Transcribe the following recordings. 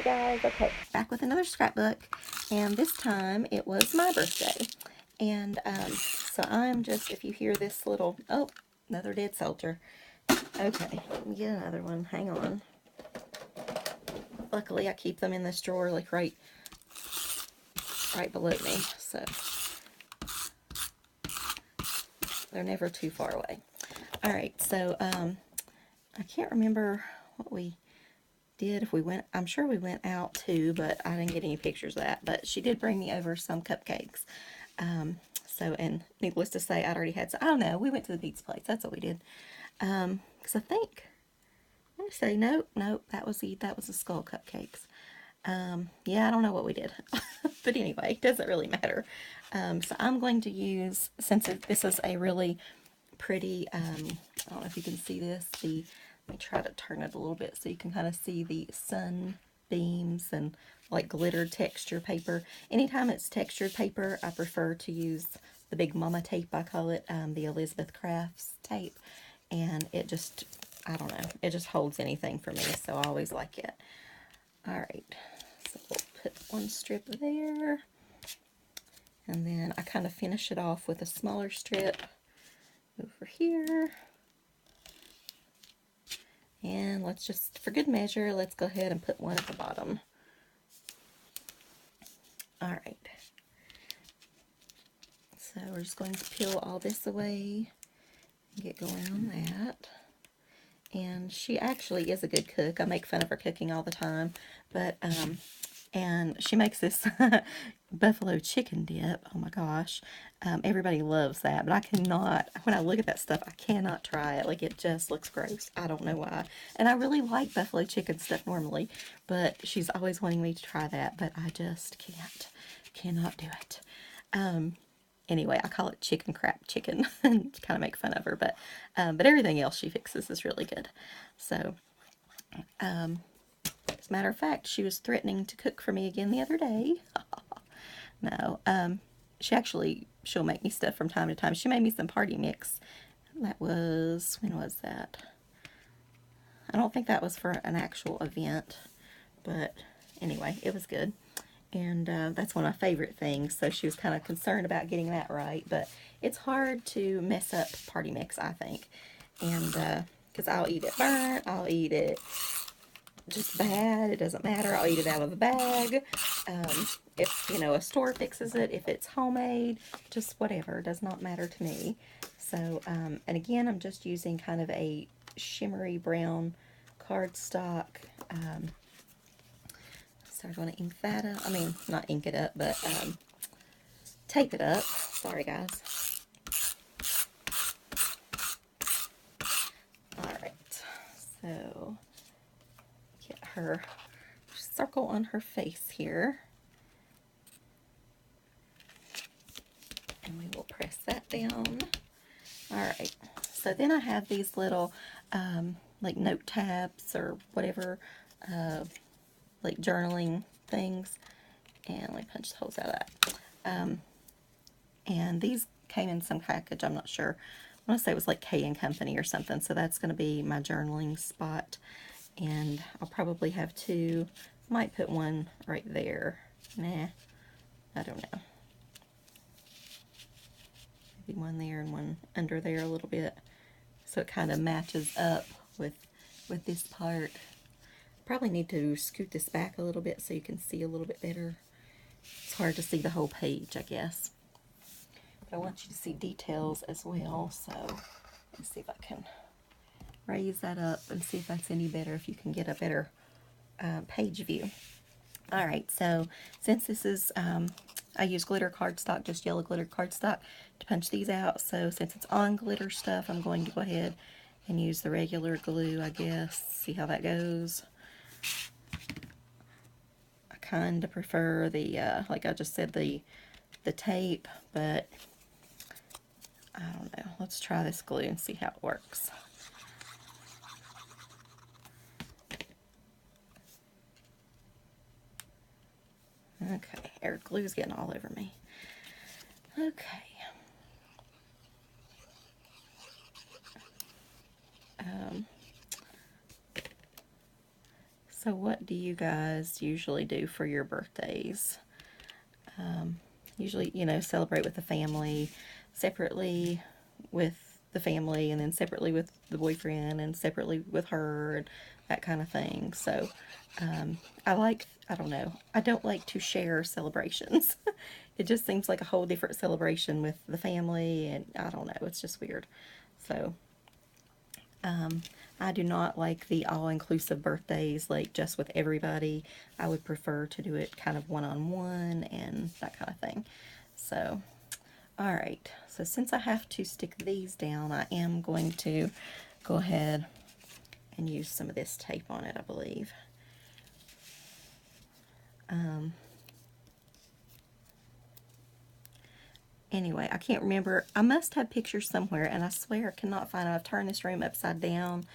Hey guys, okay, back with another scrapbook, and this time it was my birthday. And so I'm just, if you hear this little, oh, another dead soldier. Okay, let me get another one, hang on. Luckily I keep them in this drawer like right below me, so they're never too far away. Alright, so I can't remember what we did, if we went, I'm sure we went out too, but I didn't get any pictures of that. But she did bring me over some cupcakes. So, and needless to say, I'd already had some. I don't know, we went to the pizza place, that's what we did. Because I think, I'm going to say, nope, that was the skull cupcakes. Yeah, I don't know what we did. But anyway, it doesn't really matter. So I'm going to use, since this is a really pretty, I don't know if you can see this, let me try to turn it a little bit so you can kind of see the sunbeams and like glitter texture paper. Anytime it's textured paper, I prefer to use the Big Mama tape, I call it, the Elizabeth Crafts tape. And it just, I don't know, it just holds anything for me, so I always like it. Alright, so we'll put one strip there. And then I kind of finish it off with a smaller strip over here. And let's just, for good measure, let's go ahead and put one at the bottom. Alright. So we're just going to peel all this away and get going on that. And she actually is a good cook. I make fun of her cooking all the time. But, and she makes this buffalo chicken dip. Oh my gosh. Everybody loves that, but I cannot, when I look at that stuff, I cannot try it. Like, it just looks gross. I don't know why. And I really like buffalo chicken stuff normally, but she's always wanting me to try that, but I just cannot do it. Anyway, I call it chicken crap chicken to kind of make fun of her, but everything else she fixes is really good. So, as a matter of fact, she was threatening to cook for me again the other day. No, she'll make me stuff from time to time. She made me some party mix. That was, when was that? I don't think that was for an actual event, but anyway, it was good. And that's one of my favorite things, so she was kind of concerned about getting that right, but it's hard to mess up party mix, I think. And because I'll eat it burnt, I'll eat it just bad, it doesn't matter, I'll eat it out of a bag. If, you know, a store fixes it, if it's homemade, just whatever, it does not matter to me. So, and again, I'm just using kind of a shimmery brown cardstock. So I'm going to ink that up, I mean, not ink it up, but tape it up. Sorry, guys. Alright, so get her circle on her face here. And we will press that down. Alright, so then I have these little like note tabs or whatever, like journaling things. And let me punch the holes out of that. And these came in some package, I'm not sure. I want to say it was like K & Company or something, so that's going to be my journaling spot. And I'll probably have two, might put one right there. Nah, I don't know. Maybe one there and one under there a little bit, so it kind of matches up with this part. Probably need to scoot this back a little bit so you can see a little bit better. It's hard to see the whole page, I guess. But I want you to see details as well, so let's see if I can raise that up and see if that's any better, if you can get a better page view. Alright, so since this is, I use glitter cardstock, just yellow glitter cardstock, to punch these out. So since it's on glitter stuff, I'm going to go ahead and use the regular glue, I guess. See how that goes. I kind of prefer the, like I just said, the tape, but I don't know. Let's try this glue and see how it works. Okay, air glue's getting all over me. Okay. So what do you guys usually do for your birthdays? Usually, you know, celebrate with the family, separately with the family, and then separately with the boyfriend, and separately with her, and that kind of thing. So, I don't know, I don't like to share celebrations. It just seems like a whole different celebration with the family, and I don't know, it's just weird. So, I do not like the all-inclusive birthdays, like just with everybody. I would prefer to do it kind of one-on-one and that kind of thing. So, all right. So since I have to stick these down, I am going to go ahead and use some of this tape on it, I believe. Anyway, I can't remember. I must have pictures somewhere, and I swear I cannot find them. I've turned this room upside down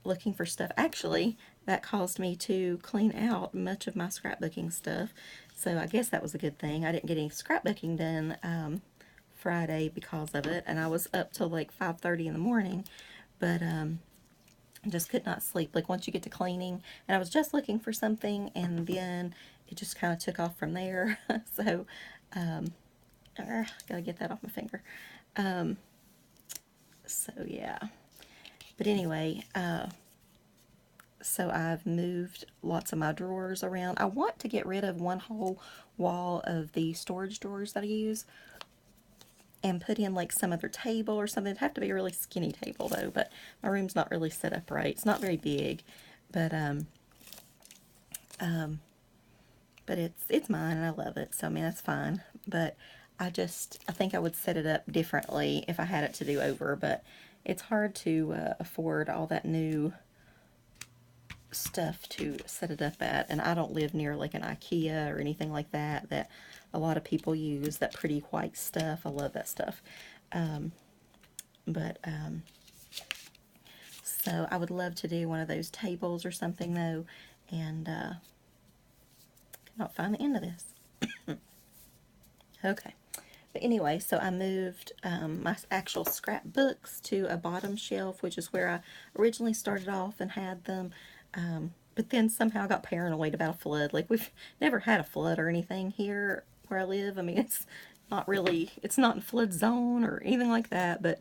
looking for stuff. Actually, that caused me to clean out much of my scrapbooking stuff. So I guess that was a good thing. I didn't get any scrapbooking done Friday because of it, and I was up till like 5:30 in the morning, but I just could not sleep. Like once you get to cleaning, and I was just looking for something, and then it just kind of took off from there. So, gotta get that off my finger. So yeah. But anyway, so I've moved lots of my drawers around. I want to get rid of one whole wall of the storage drawers that I use and put in like some other table or something. It'd have to be a really skinny table though, but my room's not really set up right. It's not very big, but it's mine and I love it. So I mean, that's fine. But I think I would set it up differently if I had it to do over, but it's hard to afford all that new stuff to set it up at, and I don't live near like an IKEA or anything like that that a lot of people use, that pretty white stuff. I love that stuff. But so I would love to do one of those tables or something though, and cannot find the end of this. Okay. But anyway, so I moved my actual scrapbooks to a bottom shelf, which is where I originally started off and had them. But then somehow I got paranoid about a flood. Like, we've never had a flood or anything here where I live. I mean, it's not in flood zone or anything like that, but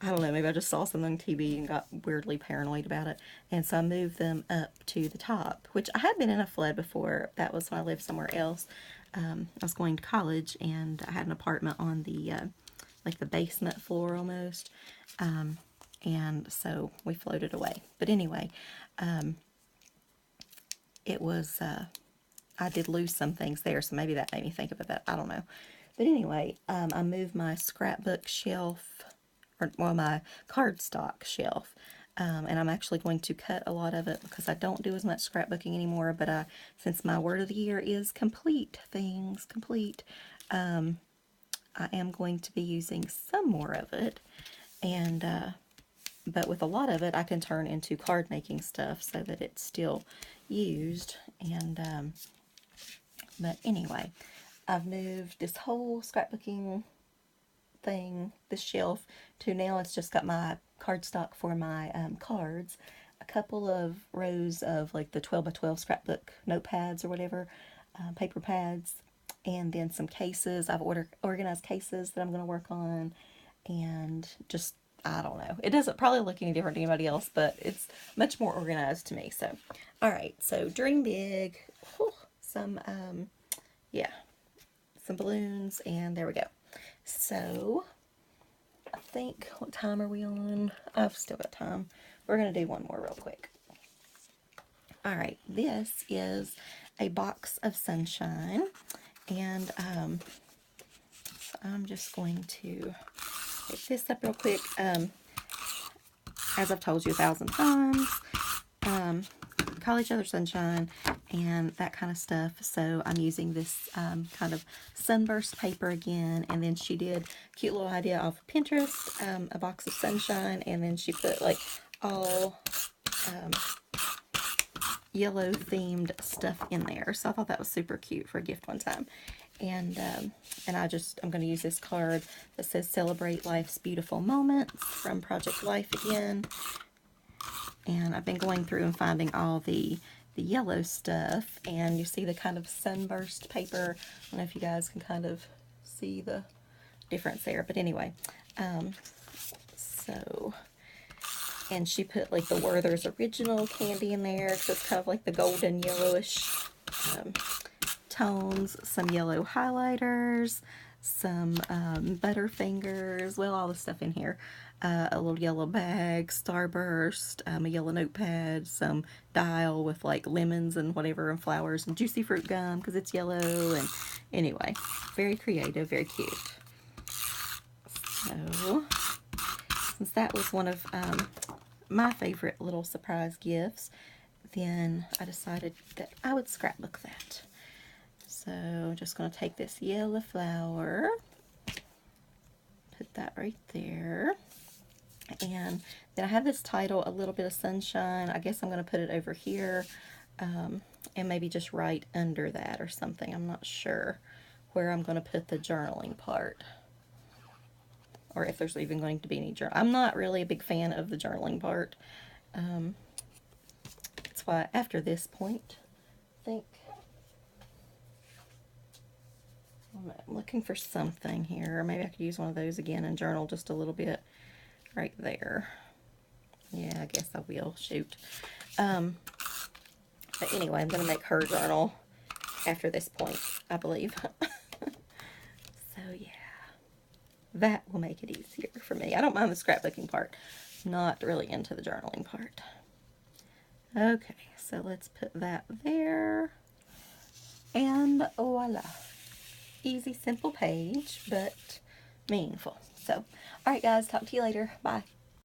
I don't know, maybe I just saw something on TV and got weirdly paranoid about it. And so I moved them up to the top, which I had been in a flood before. That was when I lived somewhere else. I was going to college, and I had an apartment on the, like the basement floor almost. And so we floated away. But anyway, it was, I did lose some things there, so maybe that made me think about that. I don't know. But anyway, I moved my scrapbook shelf, or well, my cardstock shelf. And I'm actually going to cut a lot of it because I don't do as much scrapbooking anymore. But since my word of the year is complete things, complete, I am going to be using some more of it. And but with a lot of it, I can turn into card making stuff so that it's still used. And but anyway, I've moved this whole scrapbooking thing, this shelf, to now it's just got my cardstock for my cards, a couple of rows of like the 12 by 12 scrapbook notepads or whatever, paper pads, and then some cases. I've organized cases that I'm going to work on, and just, I don't know. It doesn't probably look any different to anybody else, but it's much more organized to me. So, all right. So, dream big. Whew, yeah, some balloons, and there we go. So, I think, what time are we on? I've still got time. We're going to do one more real quick. All right, this is a box of sunshine, and so I'm just going to pick this up real quick. As I've told you 1,000 times, call each other sunshine and that kind of stuff. So I'm using this kind of sunburst paper again, and then she did a cute little idea off Pinterest, a box of sunshine, and then she put like all yellow themed stuff in there. So I thought that was super cute for a gift one time. And I'm going to use this card that says Celebrate Life's Beautiful Moments from Project Life again. And I've been going through and finding all the the yellow stuff, and you see the kind of sunburst paper. I don't know if you guys can kind of see the difference there, but anyway, so, and she put like the Werther's Original candy in there, so it's kind of like the golden yellowish tones, some yellow highlighters, some Butterfingers, well, all the stuff in here. A little yellow bag, Starburst, a yellow notepad, some dial with like lemons and whatever and flowers, and juicy fruit gum because it's yellow. And anyway, very creative, very cute. So, since that was one of my favorite little surprise gifts, then I decided that I would scrapbook that. So I'm just going to take this yellow flower, put that right there, and then I have this title, A Little Bit of Sunshine. I guess I'm going to put it over here, and maybe just right under that or something. I'm not sure where I'm going to put the journaling part, or if there's even going to be any journal. I'm not really a big fan of the journaling part. That's why after this point, I think I'm looking for something here. Maybe I could use one of those again and journal just a little bit right there. Yeah, I guess I will. Shoot. But anyway, I'm going to make her journal after this point, I believe. So, yeah. That will make it easier for me. I don't mind the scrapbooking part. Not really into the journaling part. Okay, so let's put that there. And voila. Easy, simple page, but meaningful. So, alright guys, talk to you later. Bye.